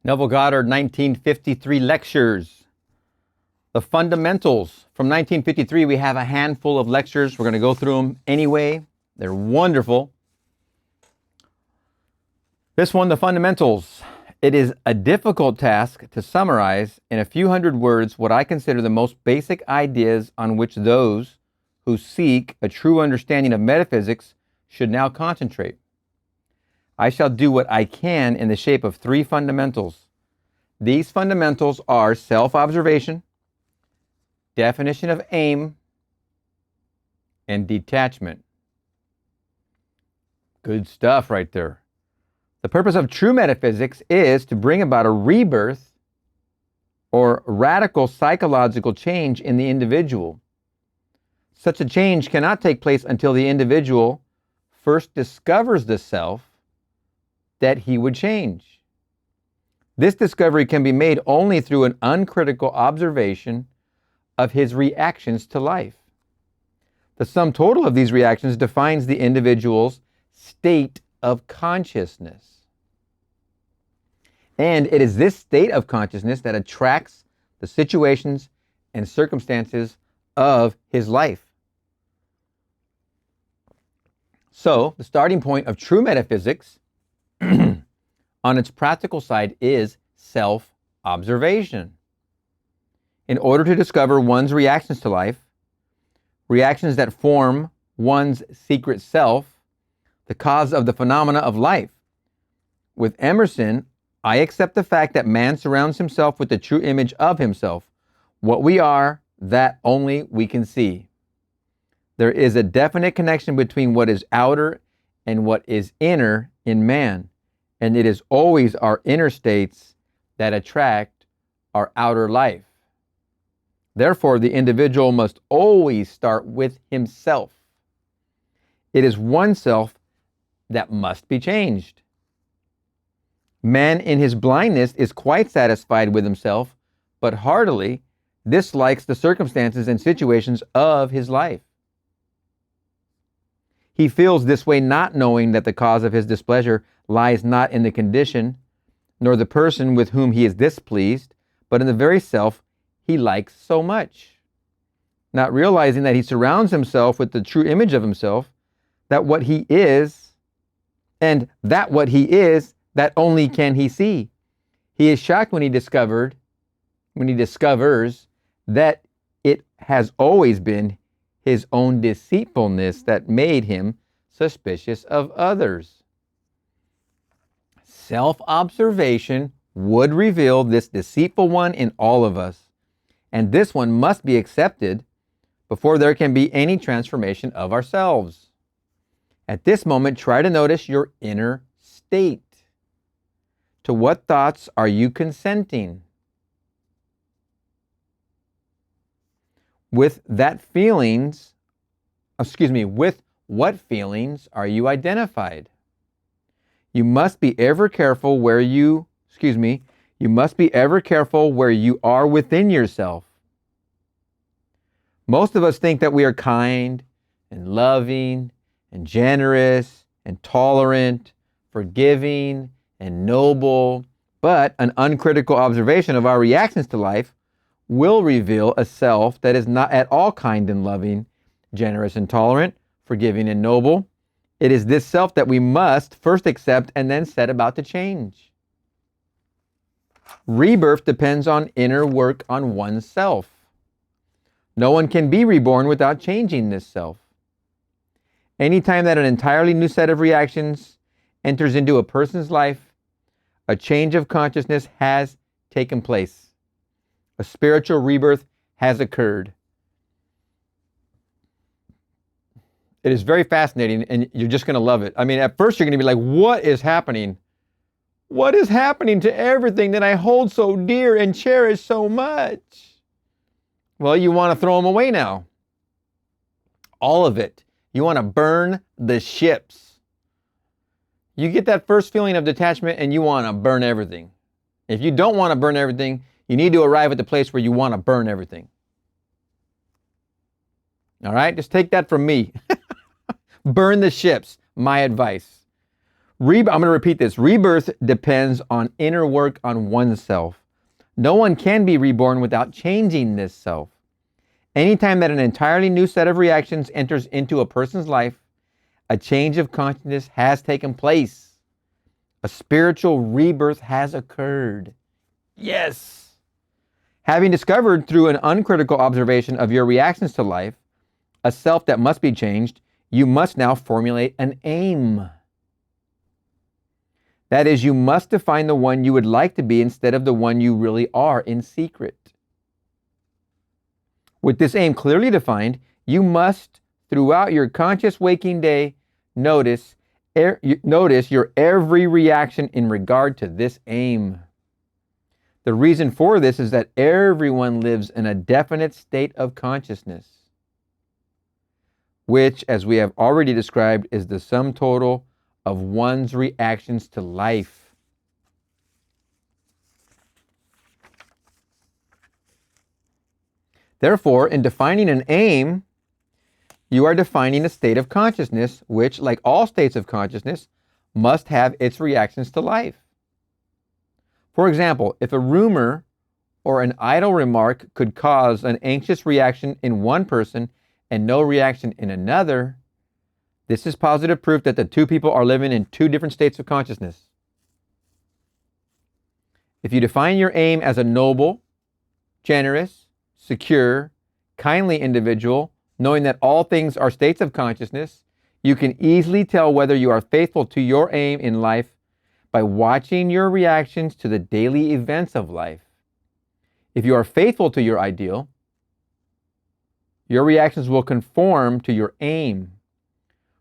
Neville Goddard, 1953 lectures. The fundamentals. From 1953, we have a handful of lectures. We're going to go through them anyway. They're wonderful. This one, the fundamentals. It is a difficult task to summarize in a few hundred words what I consider the most basic ideas on which those who seek a true understanding of metaphysics should now concentrate. I shall do what I can in the shape of three fundamentals. These fundamentals are self-observation, definition of aim, and detachment. Good stuff right there. The purpose of true metaphysics is to bring about a rebirth or radical psychological change in the individual. Such a change cannot take place until the individual first discovers the self that he would change. This discovery can be made only through an uncritical observation of his reactions to life. The sum total of these reactions defines the individual's state of consciousness. And it is this state of consciousness that attracts the situations and circumstances of his life. So, the starting point of true metaphysics on its practical side is self-observation. In order to discover one's reactions to life, reactions that form one's secret self, the cause of the phenomena of life. With Emerson, I accept the fact that man surrounds himself with the true image of himself. What we are, that only we can see. There is a definite connection between what is outer and what is inner in man, and it is always our inner states that attract our outer life. Therefore, the individual must always start with himself. It is oneself that must be changed. Man in his blindness is quite satisfied with himself, but heartily dislikes the circumstances and situations of his life. He feels this way not knowing that the cause of his displeasure lies not in the condition, nor the person with whom he is displeased, but in the very self he likes so much. Not realizing that he surrounds himself with the true image of himself, that what he is, and that what he is, that only can he see. He is shocked when he discovers that it has always been his own deceitfulness that made him suspicious of others. Self-observation would reveal this deceitful one in all of us, and this one must be accepted before there can be any transformation of ourselves. At this moment, try to notice your inner state. To what thoughts are you consenting? With what feelings are you identified? You must be ever careful where you are within yourself. Most of us think that we are kind and loving and generous and tolerant, forgiving and noble, but an uncritical observation of our reactions to life will reveal a self that is not at all kind and loving, generous and tolerant, forgiving and noble. It is this self that we must first accept and then set about to change. Rebirth depends on inner work on oneself. No one can be reborn without changing this self. Anytime that an entirely new set of reactions enters into a person's life, a change of consciousness has taken place. A spiritual rebirth has occurred. It is very fascinating, and you're just going to love it. I mean, at first you're going to be like, what is happening? What is happening to everything that I hold so dear and cherish so much? Well, you want to throw them away now. All of it. You want to burn the ships. You get that first feeling of detachment and you want to burn everything. If you don't want to burn everything, you need to arrive at the place where you want to burn everything. All right? Just take that from me. Burn the ships, my advice. I'm going to repeat this. Rebirth depends on inner work on oneself. No one can be reborn without changing this self. Anytime that an entirely new set of reactions enters into a person's life, a change of consciousness has taken place. A spiritual rebirth has occurred. Yes. Having discovered through an uncritical observation of your reactions to life, a self that must be changed, you must now formulate an aim. That is, you must define the one you would like to be instead of the one you really are in secret. With this aim clearly defined, you must, throughout your conscious waking day, notice your every reaction in regard to this aim. The reason for this is that everyone lives in a definite state of consciousness, which, as we have already described, is the sum total of one's reactions to life. Therefore, in defining an aim, you are defining a state of consciousness, which, like all states of consciousness, must have its reactions to life. For example, if a rumor or an idle remark could cause an anxious reaction in one person and no reaction in another, this is positive proof that the two people are living in two different states of consciousness. If you define your aim as a noble, generous, secure, kindly individual, knowing that all things are states of consciousness, you can easily tell whether you are faithful to your aim in life by watching your reactions to the daily events of life. If you are faithful to your ideal, your reactions will conform to your aim,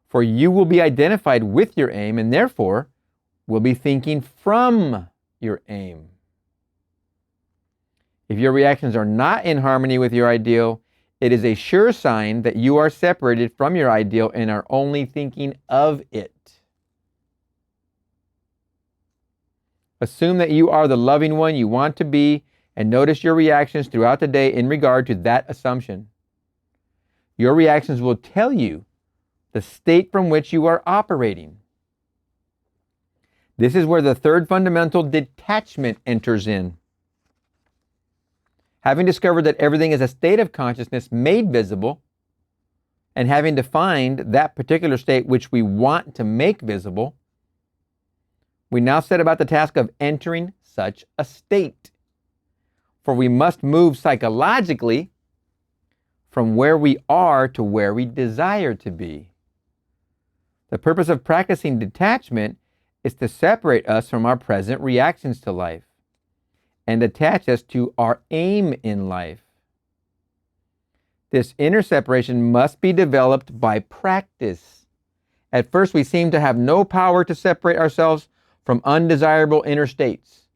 for you will be identified with your aim and therefore will be thinking from your aim. If your reactions are not in harmony with your ideal, it is a sure sign that you are separated from your ideal and are only thinking of it. Assume that you are the loving one you want to be and notice your reactions throughout the day in regard to that assumption. Your reactions will tell you the state from which you are operating. This is where the third fundamental, detachment, enters in. Having discovered that everything is a state of consciousness made visible, and having defined that particular state which we want to make visible, we now set about the task of entering such a state. For we must move psychologically from where we are to where we desire to be. The purpose of practicing detachment is to separate us from our present reactions to life and attach us to our aim in life. This inner separation must be developed by practice. At first, we seem to have no power to separate ourselves from undesirable inner states,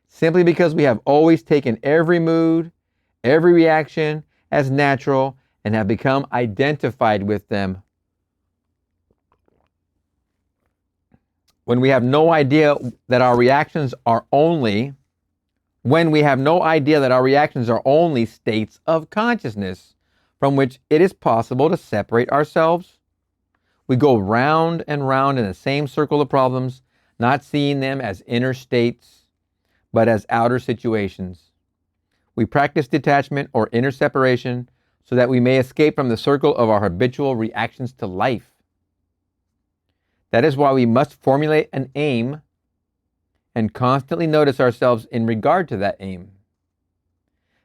simply because we have always taken every mood, every reaction as natural and have become identified with them. When we have no idea that our reactions are only states of consciousness from which it is possible to separate ourselves, we go round and round in the same circle of problems, not seeing them as inner states, but as outer situations. We practice detachment or inner separation so that we may escape from the circle of our habitual reactions to life. That is why we must formulate an aim and constantly notice ourselves in regard to that aim.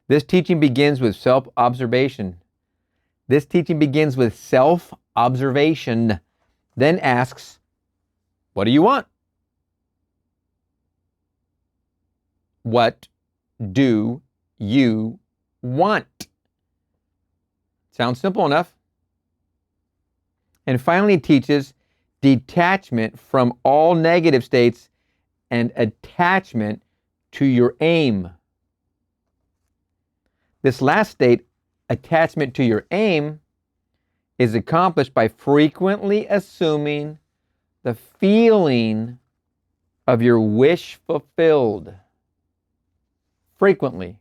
This teaching begins with self-observation. Then asks, what do you want? What do you want? Sounds simple enough. And finally teaches detachment from all negative states and attachment to your aim. This last state, attachment to your aim, is accomplished by frequently assuming the feeling of your wish fulfilled. Frequently.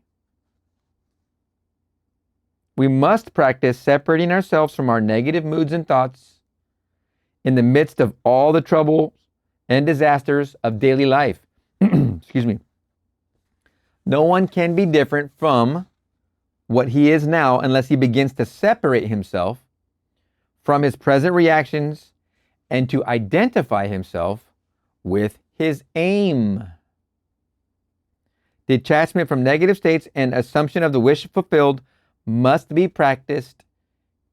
We must practice separating ourselves from our negative moods and thoughts in the midst of all the troubles and disasters of daily life. Excuse me. No one can be different from what he is now unless he begins to separate himself from his present reactions and to identify himself with his aim. Detachment from negative states and assumption of the wish fulfilled must be practiced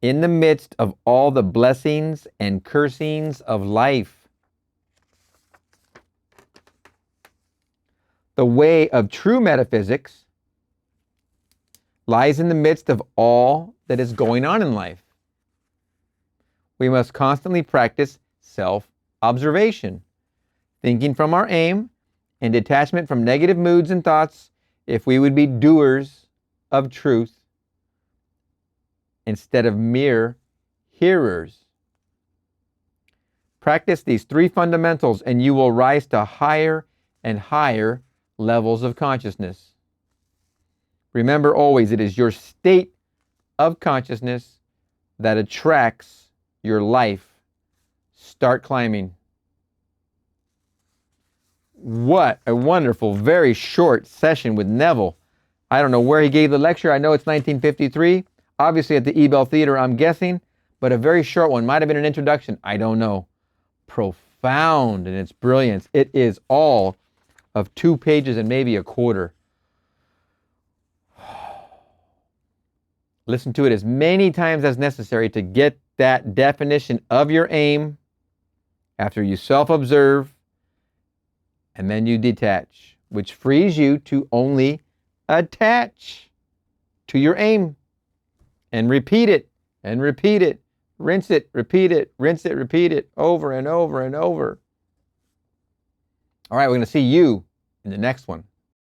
in the midst of all the blessings and cursings of life. The way of true metaphysics lies in the midst of all that is going on in life. We must constantly practice self-observation, thinking from our aim, and detachment from negative moods and thoughts if we would be doers of truth instead of mere hearers. Practice these three fundamentals and you will rise to higher and higher levels of consciousness. Remember always, it is your state of consciousness that attracts your life. Start climbing. What a wonderful, very short session with Neville. I don't know where he gave the lecture. I know it's 1953. Obviously at the Ebell Theater, I'm guessing. But a very short one. Might have been an introduction. I don't know. Profound in its brilliance. It is all of 2 pages and maybe a quarter. Listen to it as many times as necessary to get that definition of your aim after you self-observe and then you detach, which frees you to only attach to your aim and repeat it and repeat it, rinse it, repeat it, rinse it, repeat it over and over and over. All right, we're going to see you in the next one.